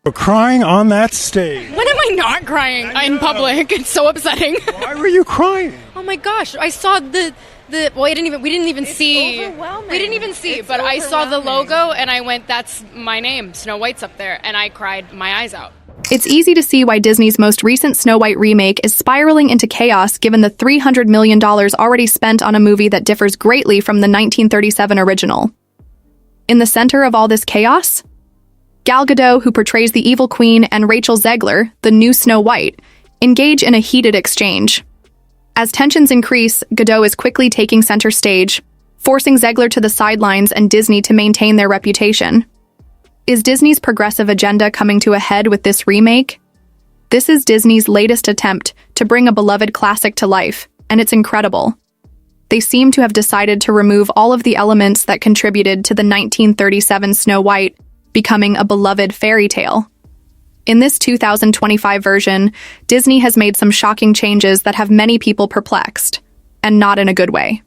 You're crying on that stage. When am I not crying in public? It's so upsetting. Why were you crying? Oh my gosh, I saw the well, we didn't even see. Overwhelming. We didn't even see, It's but I saw the overwhelming. logo and I went, that's my name. Snow White's up there, and I cried my eyes out. It's easy to see why Disney's most recent Snow White remake is spiraling into chaos given the $300 million already spent on a movie that differs greatly from the 1937 original. In the center of all this chaos, Gal Gadot, who portrays the evil queen, and Rachel Zegler, the new Snow White, engage in a heated exchange. As tensions increase, Gadot is quickly taking center stage, forcing Zegler to the sidelines and Disney to maintain their reputation. Is Disney's progressive agenda coming to a head with this remake? This is Disney's latest attempt to bring a beloved classic to life, and it's incredible. They seem to have decided to remove all of the elements that contributed to the 1937 Snow White becoming a beloved fairy tale. In this 2025 version, Disney has made some shocking changes that have many people perplexed, and not in a good way.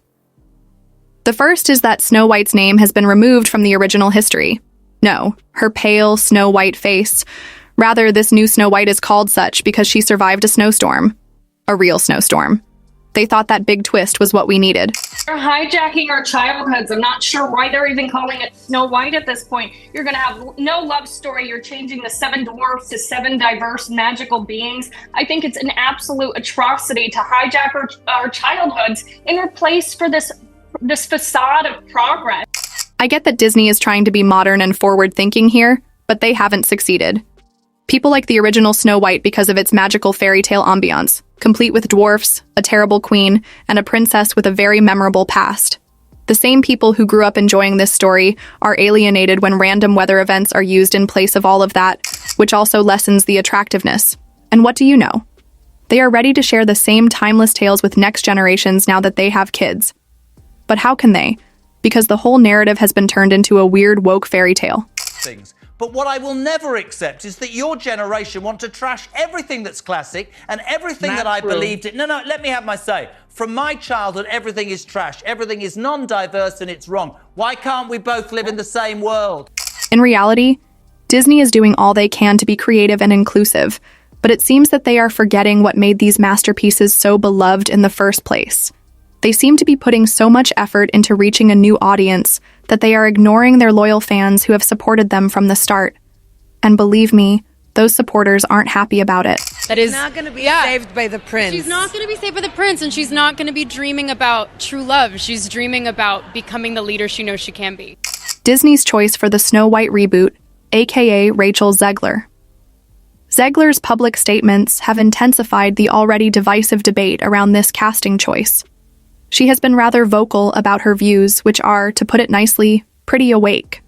The first is that Snow White's name has been removed from the original history. No, her pale, snow white face. Rather, this new Snow White is called such because she survived a snowstorm. A real snowstorm. They thought that big twist was what we needed. They're hijacking our childhoods. I'm not sure why they're even calling it Snow White at this point. You're going to have no love story. You're changing the 7 dwarfs to 7 diverse magical beings. I think it's an absolute atrocity to hijack our childhoods and replace for this facade of progress. I get that Disney is trying to be modern and forward-thinking here, but they haven't succeeded. People like the original Snow White because of its magical fairy tale ambiance, complete with dwarfs, a terrible queen, and a princess with a very memorable past. The same people who grew up enjoying this story are alienated when random weather events are used in place of all of that, which also lessens the attractiveness. And what do you know? They are ready to share the same timeless tales with next generations now that they have kids. But how can they? Because the whole narrative has been turned into a weird woke fairy tale. Things. But what I will never accept is that your generation want to trash everything that's classic and everything that I believed in. No, let me have my say. From my childhood, everything is trash. Everything is non-diverse and it's wrong. Why can't we both live in the same world? In reality, Disney is doing all they can to be creative and inclusive, but it seems that they are forgetting what made these masterpieces so beloved in the first place. They seem to be putting so much effort into reaching a new audience that they are ignoring their loyal fans who have supported them from the start. And believe me, those supporters aren't happy about it. That is She's not going to be saved by the prince. She's not going to be saved by the prince, and she's not going to be dreaming about true love. She's dreaming about becoming the leader she knows she can be. Disney's choice for the Snow White reboot, aka Rachel Zegler. Zegler's public statements have intensified the already divisive debate around this casting choice. She has been rather vocal about her views, which are, to put it nicely, pretty awake.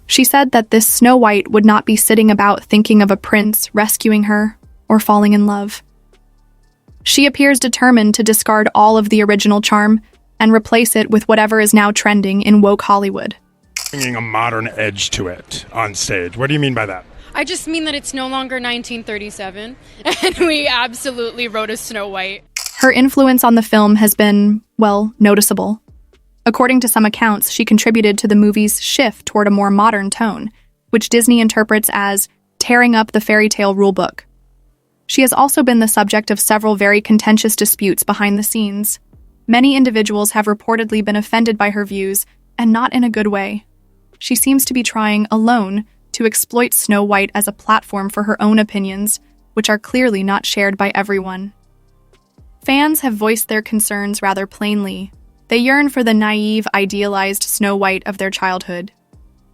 She said that this Snow White would not be sitting about thinking of a prince rescuing her or falling in love. She appears determined to discard all of the original charm and replace it with whatever is now trending in woke Hollywood. Bringing a modern edge to it on stage. What do you mean by that? I just mean that it's no longer 1937, and we absolutely wrote a Snow White. Her influence on the film has been, well, noticeable. According to some accounts, she contributed to the movie's shift toward a more modern tone, which Disney interprets as tearing up the fairy tale rulebook. She has also been the subject of several very contentious disputes behind the scenes. Many individuals have reportedly been offended by her views, and not in a good way. She seems to be trying, alone, to exploit Snow White as a platform for her own opinions, which are clearly not shared by everyone. Fans have voiced their concerns rather plainly. They yearn for the naive, idealized Snow White of their childhood.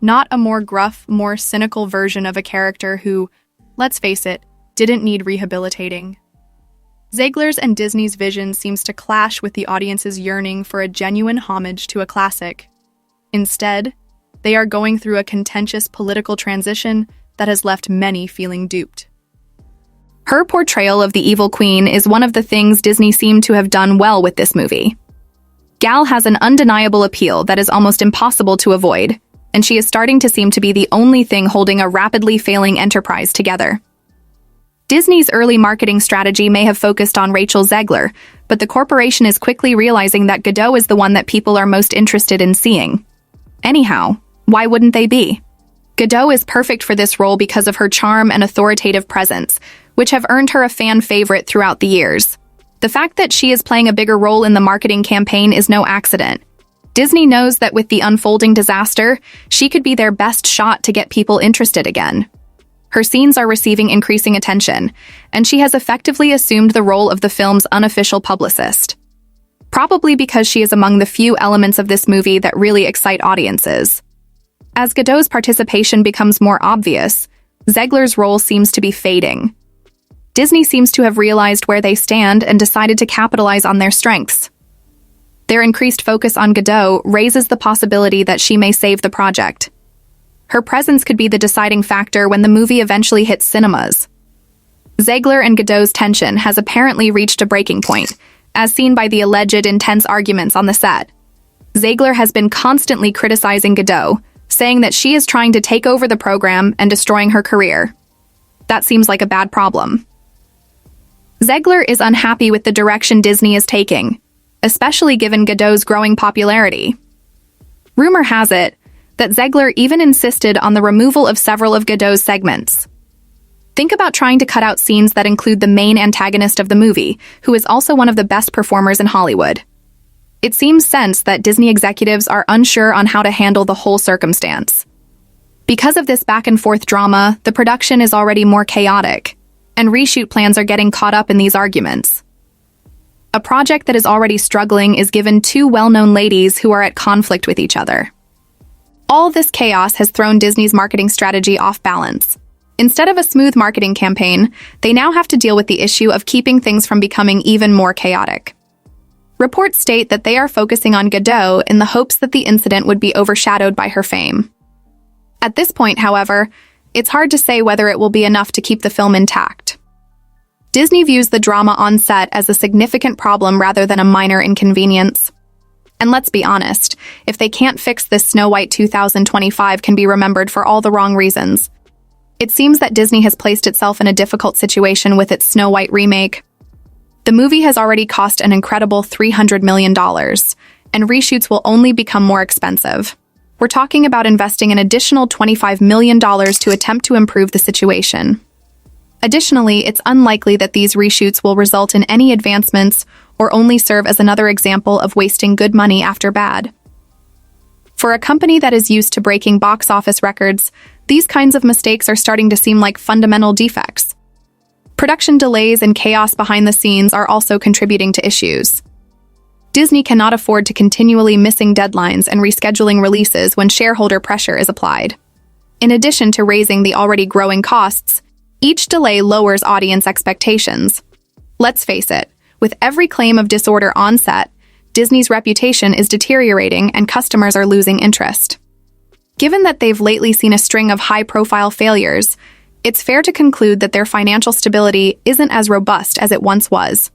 Not a more gruff, more cynical version of a character who, let's face it, didn't need rehabilitating. Zegler's and Disney's vision seems to clash with the audience's yearning for a genuine homage to a classic. Instead, they are going through a contentious political transition that has left many feeling duped. Her portrayal of the evil queen is one of the things Disney seemed to have done well with this movie. Gal has an undeniable appeal that is almost impossible to avoid, and she is starting to seem to be the only thing holding a rapidly failing enterprise together. Disney's early marketing strategy may have focused on Rachel Zegler, but the corporation is quickly realizing that Gadot is the one that people are most interested in seeing. Anyhow, why wouldn't they be? Gadot is perfect for this role because of her charm and authoritative presence, which have earned her a fan favorite throughout the years. The fact that she is playing a bigger role in the marketing campaign is no accident. Disney knows that with the unfolding disaster, she could be their best shot to get people interested again. Her scenes are receiving increasing attention, and she has effectively assumed the role of the film's unofficial publicist. Probably because she is among the few elements of this movie that really excite audiences. As Gadot's participation becomes more obvious, Zegler's role seems to be fading. Disney seems to have realized where they stand and decided to capitalize on their strengths. Their increased focus on Gadot raises the possibility that she may save the project. Her presence could be the deciding factor when the movie eventually hits cinemas. Zegler and Gadot's tension has apparently reached a breaking point, as seen by the alleged intense arguments on the set. Zegler has been constantly criticizing Gadot, saying that she is trying to take over the program and destroying her career. That seems like a bad problem. Zegler is unhappy with the direction Disney is taking, especially given Gadot's growing popularity. Rumor has it that Zegler even insisted on the removal of several of Gadot's segments. Think about trying to cut out scenes that include the main antagonist of the movie, who is also one of the best performers in Hollywood. It seems sense that Disney executives are unsure on how to handle the whole circumstance. Because of this back-and-forth drama, the production is already more chaotic, and reshoot plans are getting caught up in these arguments. A project that is already struggling is given two well-known ladies who are at conflict with each other. All this chaos has thrown Disney's marketing strategy off balance. Instead of a smooth marketing campaign, they now have to deal with the issue of keeping things from becoming even more chaotic. Reports state that they are focusing on Gadot in the hopes that the incident would be overshadowed by her fame. At this point, however, it's hard to say whether it will be enough to keep the film intact. Disney views the drama on set as a significant problem rather than a minor inconvenience. And let's be honest, if they can't fix this, Snow White 2025 can be remembered for all the wrong reasons. It seems that Disney has placed itself in a difficult situation with its Snow White remake. The movie has already cost an incredible $300 million, and reshoots will only become more expensive. We're talking about investing an additional $25 million to attempt to improve the situation. Additionally, it's unlikely that these reshoots will result in any advancements or only serve as another example of wasting good money after bad. For a company that is used to breaking box office records, these kinds of mistakes are starting to seem like fundamental defects. Production delays and chaos behind the scenes are also contributing to issues. Disney cannot afford to continually missing deadlines and rescheduling releases when shareholder pressure is applied. In addition to raising the already growing costs, each delay lowers audience expectations. Let's face it, with every claim of disorder on set, Disney's reputation is deteriorating and customers are losing interest. Given that they've lately seen a string of high-profile failures, it's fair to conclude that their financial stability isn't as robust as it once was.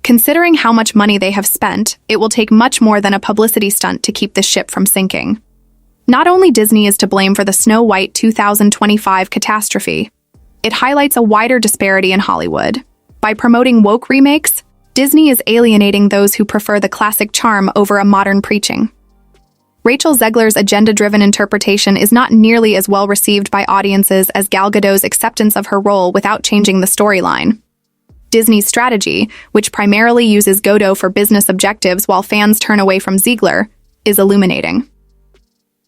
Considering how much money they have spent, it will take much more than a publicity stunt to keep the ship from sinking. Not only Disney is to blame for the Snow White 2025 catastrophe, it highlights a wider disparity in Hollywood. By promoting woke remakes, Disney is alienating those who prefer the classic charm over a modern preaching. Rachel Zegler's agenda-driven interpretation is not nearly as well received by audiences as Gal Gadot's acceptance of her role without changing the storyline. Disney's strategy, which primarily uses Gadot for business objectives while fans turn away from Zegler, is illuminating.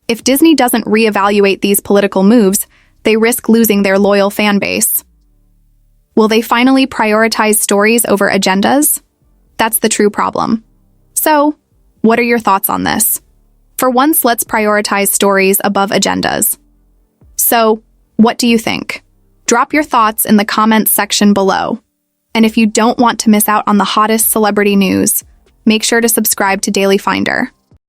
If Disney doesn't reevaluate these political moves, they risk losing their loyal fan base. Will they finally prioritize stories over agendas? That's the true problem. So, what are your thoughts on this? For once, let's prioritize stories above agendas. So, what do you think? Drop your thoughts in the comments section below. And if you don't want to miss out on the hottest celebrity news, make sure to subscribe to Daily Finder.